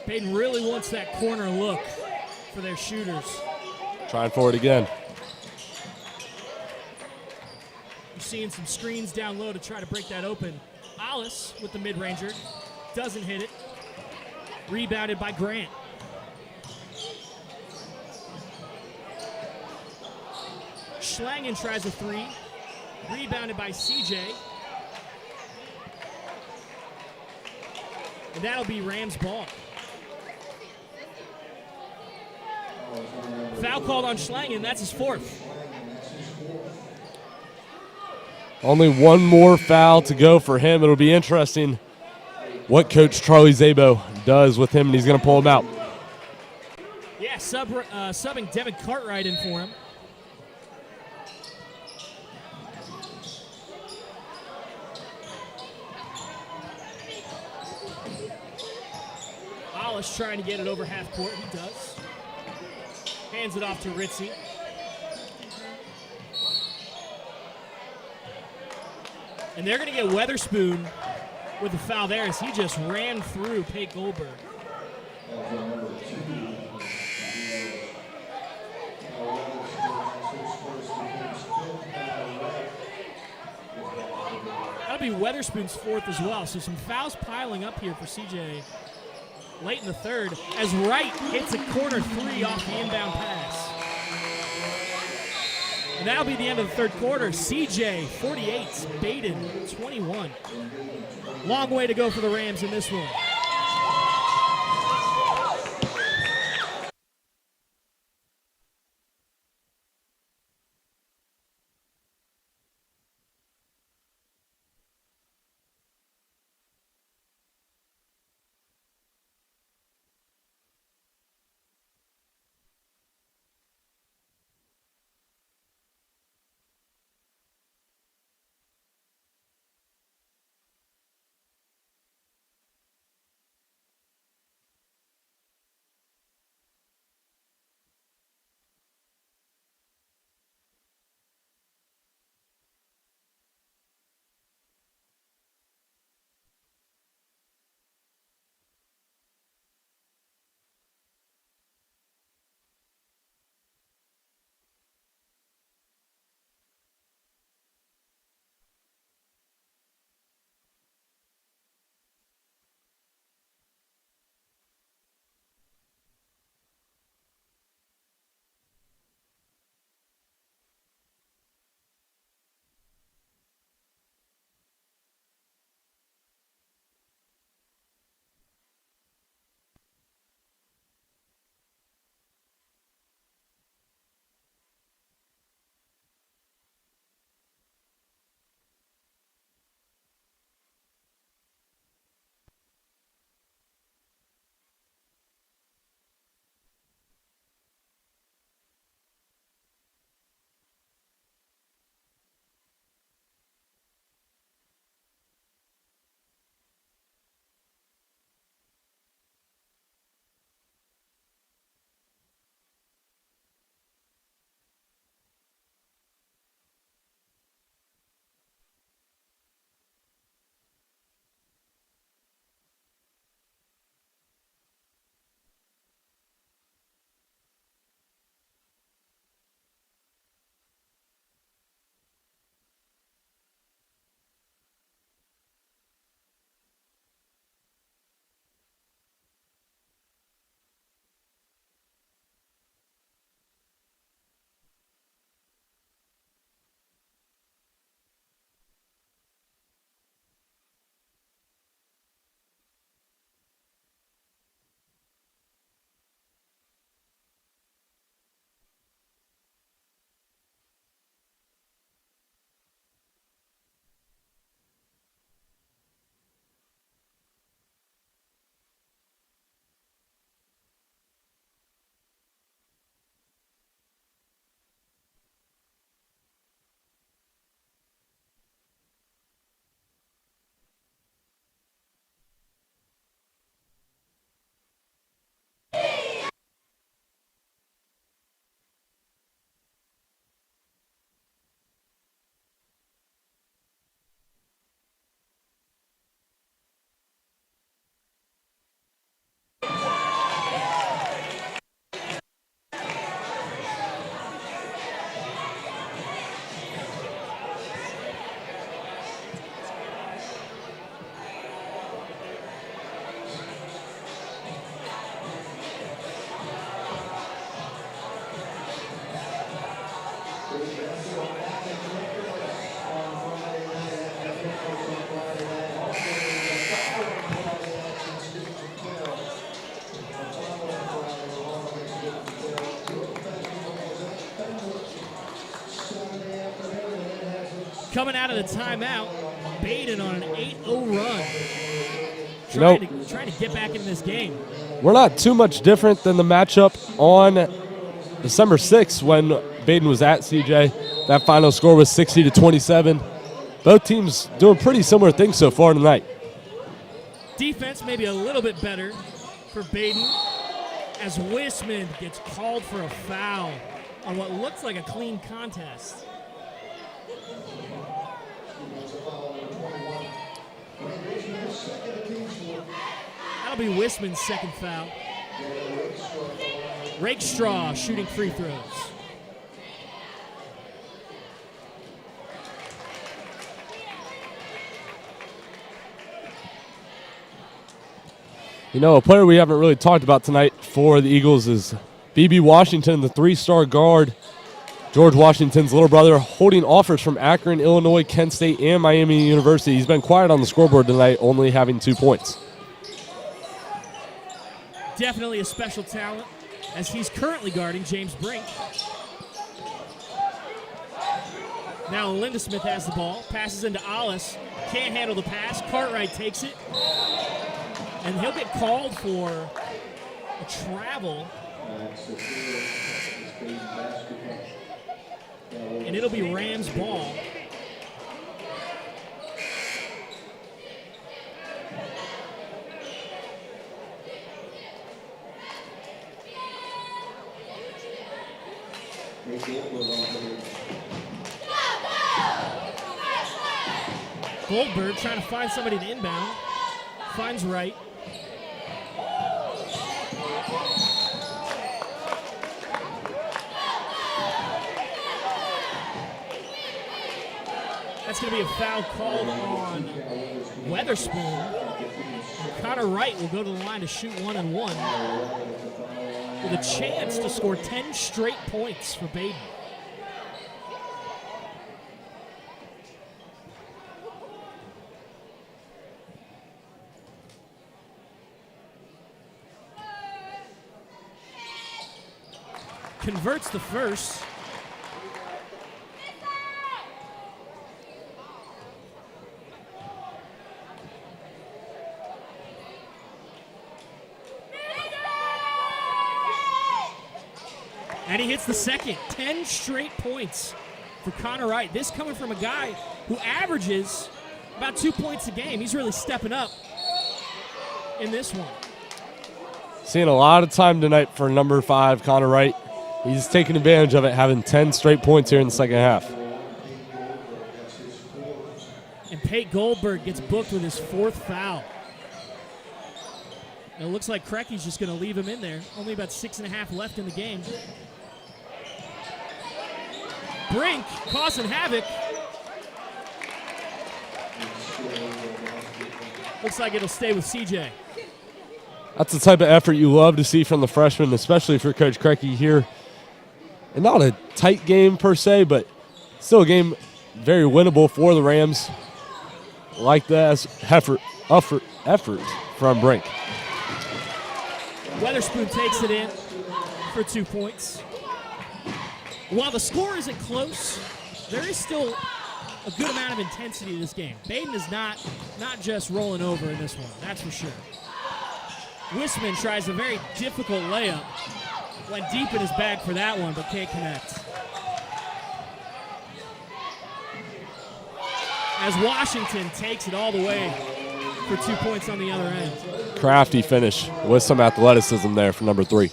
Badin really wants that corner look for their shooters. Trying for it again. You're seeing some screens down low to try to break that open. Alice with the mid-ranger. Doesn't hit it. Rebounded by Grant. Schlangen tries a three. Rebounded by CJ. And that'll be Rams ball. Foul called on Schlangen. That's his fourth. Only one more foul to go for him. It'll be interesting what Coach Charlie Szabo does with him, and he's going to pull him out. Yeah, subbing Devin Cartwright in for him. Alice trying to get it over half court. He does. Hands it off to Ritzie. And they're going to get Weatherspoon with the foul there as he just ran through Pate Goldberg. That'll be Weatherspoon's fourth as well. So some fouls piling up here for CJ late in the third as Wright hits a corner three off the inbound pass. And that'll be the end of the third quarter. CJ 48, Badin 21. Long way to go for the Rams in this one. Coming out of the timeout, Badin on an 8-0 run. Trying to get back into this game. We're not too much different than the matchup on December 6th when Badin was at CJ. That final score was 60-27. Both teams doing pretty similar things so far tonight. Defense maybe a little bit better for Badin as Wisman gets called for a foul on what looks like a clean contest. That'll be Wisman's second foul. Rakestraw shooting free throws. You know, a player we haven't really talked about tonight for the Eagles is B.B. Washington, the three-star guard. George Washington's little brother, holding offers from Akron, Illinois, Kent State, and Miami University. He's been quiet on the scoreboard tonight, only having 2 points. Definitely a special talent, as he's currently guarding James Brink. Now Lindesmith has the ball, passes into Alice, can't handle the pass. Cartwright takes it, and he'll get called for a travel. And it'll be Rams' ball. Goldberg trying to find somebody to inbound. Finds Wright. That's going to be a foul called on Weatherspoon. And Connor Wright will go to the line to shoot 1-1 with a chance to score 10 straight points for Badin. Converts the first. And he hits the second. 10 straight points for Connor Wright. This coming from a guy who averages about 2 points a game. He's really stepping up in this one. Seeing a lot of time tonight for number 5, Connor Wright. He's taking advantage of it, having 10 straight points here in the second half. And Pate Goldberg gets booked with his 4th foul. And it looks like Crecky's just going to leave him in there. Only about 6.5 left in the game. Brink causing havoc. Looks like it'll stay with CJ. That's the type of effort you love to see from the freshman, especially for Coach Crecky here. And not a tight game per se, but still a game very winnable for the Rams. Like that effort from Brink. Weatherspoon takes it in for 2 points. While the score isn't close, there is still a good amount of intensity to this game. Badin is not just rolling over in this one, that's for sure. Wisman tries a very difficult layup. Went deep in his bag for that one, but can't connect. As Washington takes it all the way for 2 points on the other end. Crafty finish with some athleticism there for number 3.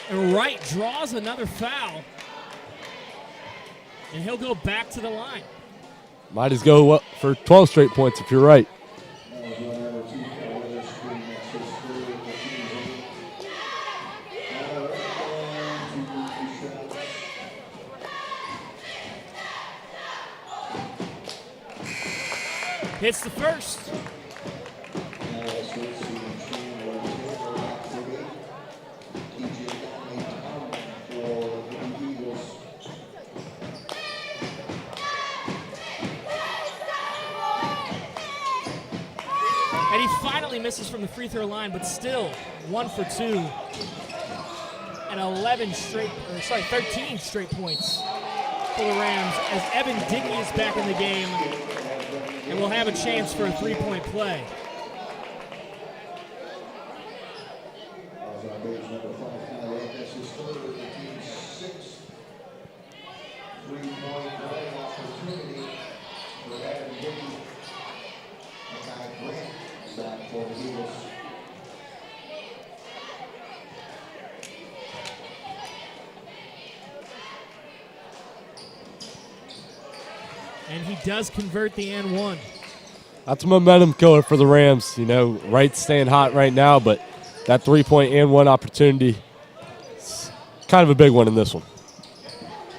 And Wright draws another foul. And he'll go back to the line. Might as go for 12 straight points if you're right. Hits the first. And he finally misses from the free throw line, but still 1 for 2. And 13 straight points for the Rams as Evan Dickey is back in the game and will have a chance for a 3-point play. And he does convert the and one. That's a momentum killer for the Rams. You know, Wright's staying hot right now, but that three-point and one opportunity is kind of a big one in this one.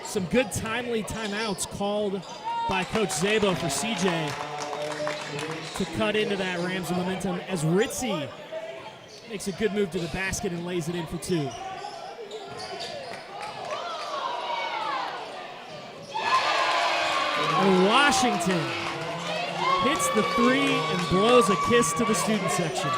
Some good timely timeouts called by Coach Zabo for CJ to cut into that Rams momentum as Ritzy makes a good move to the basket and lays it in for two. And Washington hits the three and blows a kiss to the student section.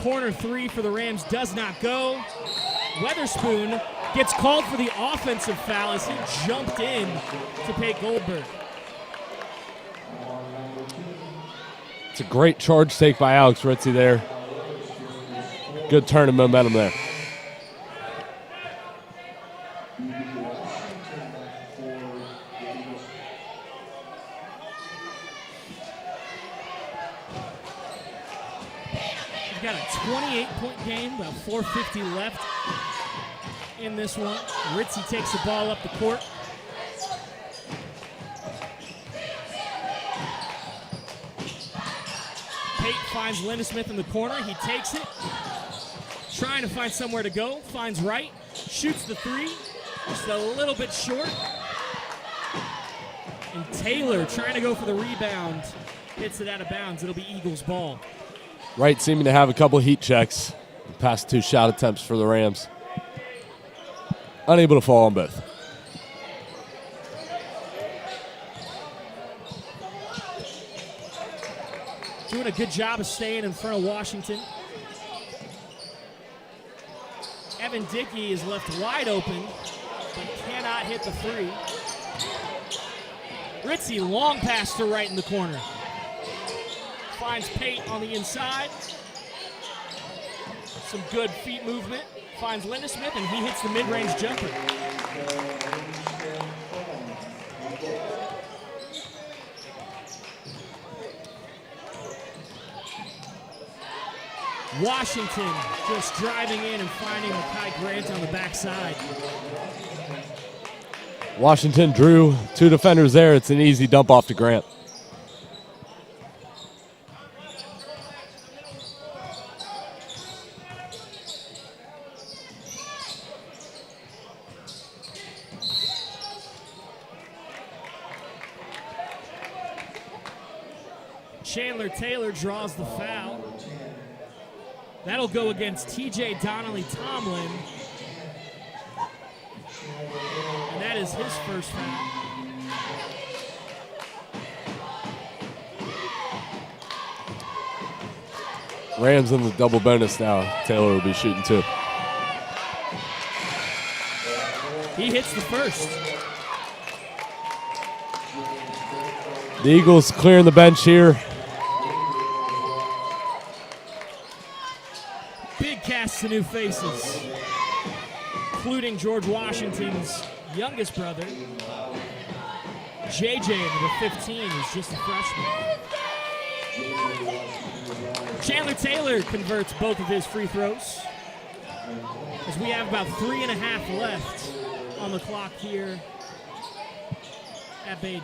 Corner three for the Rams does not go. Weatherspoon gets called for the offensive foul as he jumped in to pay Goldberg. It's a great charge take by Alex Ritzy there. Good turn of momentum there. We've got a 28-point game, about 4:50 left in this one. Ritzy takes the ball up the court. Pate finds Lindesmith in the corner. He takes it. Trying to find somewhere to go. Finds Wright. Shoots the three. Just a little bit short. And Taylor trying to go for the rebound. Hits it out of bounds. It'll be Eagles ball. Wright seeming to have a couple of heat checks. Past two shot attempts for the Rams. Unable to fall on both. Doing a good job of staying in front of Washington. Evan Dickey is left wide open, but cannot hit the three. Ritzy, long pass to Wright in the corner. Finds Pate on the inside. Some good feet movement. Finds Lindesmith, and he hits the mid-range jumper. Washington just driving in and finding Makai Grant on the backside. Washington drew two defenders there. It's an easy dump off to Grant. Chandler Taylor draws the foul. That'll go against TJ Donnelly Tomlin. And that is his first foul. Rams in the double bonus now. Taylor will be shooting two. He hits the first. The Eagles clearing the bench here. Big cast to new faces, including George Washington's youngest brother, JJ, number 15, who's just a freshman. Chandler Taylor converts both of his free throws as we have about 3.5 left on the clock here at Badin.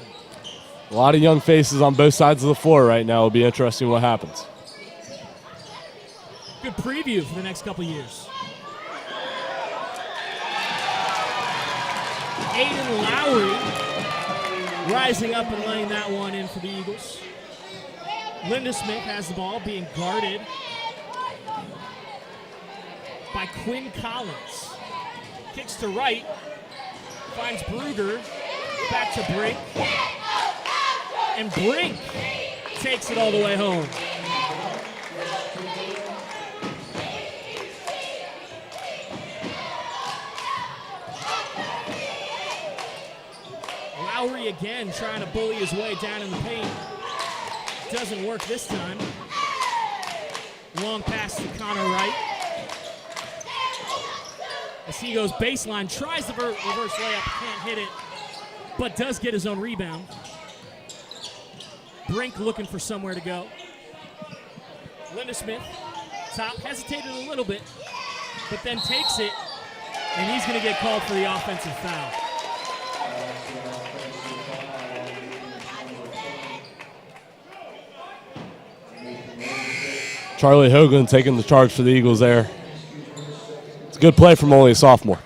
A lot of young faces on both sides of the floor right now. It'll be interesting what happens. Good preview for the next couple years. Aiden Lowry rising up and laying that one in for the Eagles. Lindesmith has the ball, being guarded by Quinn Collins. Kicks to right, finds Bruger, back to Brink. And Brink takes it all the way home. Lowry again trying to bully his way down in the paint. Doesn't work this time. Long pass to Connor Wright. As he goes baseline, tries the reverse layup, can't hit it, but does get his own rebound. Brink looking for somewhere to go. Lindesmith, top, hesitated a little bit. but then takes it, and he's going to get called for the offensive foul. Charlie Hoagland taking the charge for the Eagles there. It's a good play from only a sophomore.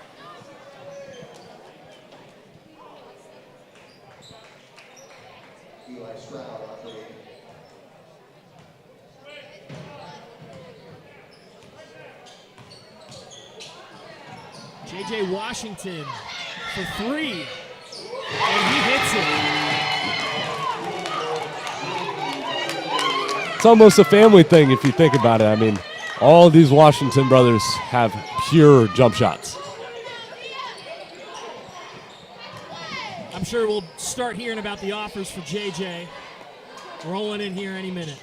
J.J. Washington for three, and he hits it. It's almost a family thing if you think about it. I mean, all of these Washington brothers have pure jump shots. I'm sure we'll start hearing about the offers for JJ rolling in here any minute.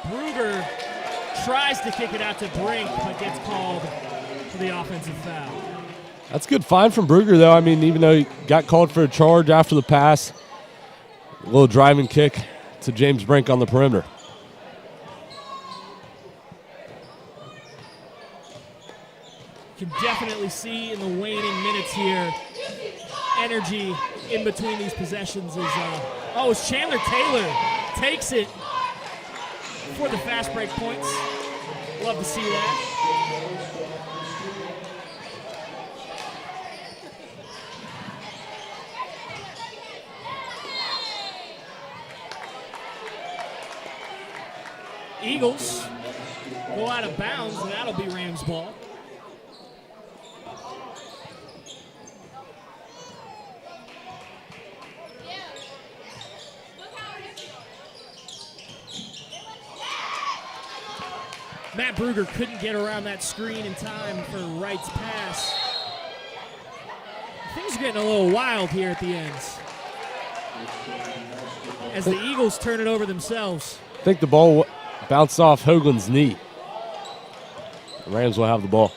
Bruger tries to kick it out to Brink, but gets called for the offensive foul. That's a good find from Bruger, though. I mean, even though he got called for a charge after the pass, a little driving kick to James Brink on the perimeter. You can definitely see in the waning minutes here, energy in between these possessions is, it's Chandler Taylor takes it for the fast break points. Love to see that. Eagles go out of bounds, and that'll be Rams ball. Matt Bruger couldn't get around that screen in time for Wright's pass. Things are getting a little wild here at the ends as the Eagles turn it over themselves. I think the ball bounced off Hoagland's knee. The Rams will have the ball.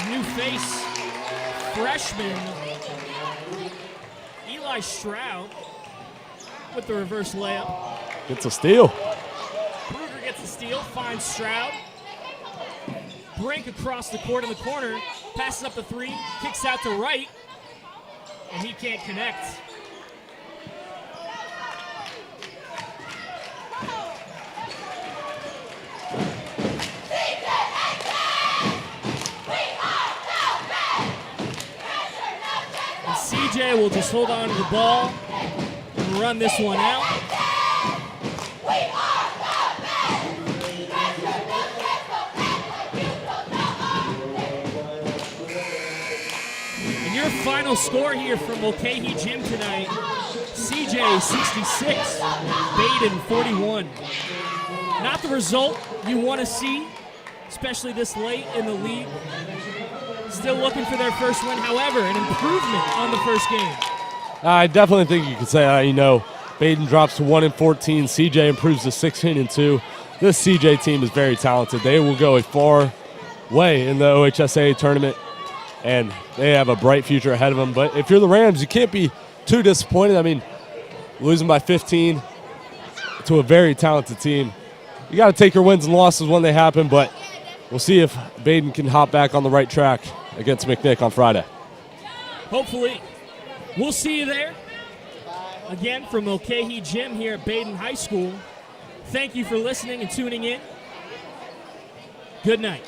New face, freshman Eli Stroud with the reverse layup. Gets a steal. Bruger gets a steal, finds Stroud. Brink across the court in the corner, passes up the three, kicks out to Wright, and he can't connect. CJ will just hold on to the ball and run this one out. And your final score here from Mulcahy Gym tonight, CJ 66, Badin 41. Not the result you want to see, especially this late in the league. Still looking for their first win, however, an improvement on the first game. I definitely think you could say, Badin drops to 1-14. CJ improves to 16-2. This CJ team is very talented. They will go a far way in the OHSAA tournament, and they have a bright future ahead of them. But if you're the Rams, you can't be too disappointed. I mean, losing by 15 to a very talented team. You got to take your wins and losses when they happen, but we'll see if Badin can hop back on the right track against McNick on Friday. Hopefully. We'll see you there. Again, from Mulcahy Gym here at Badin High School. Thank you for listening and tuning in. Good night.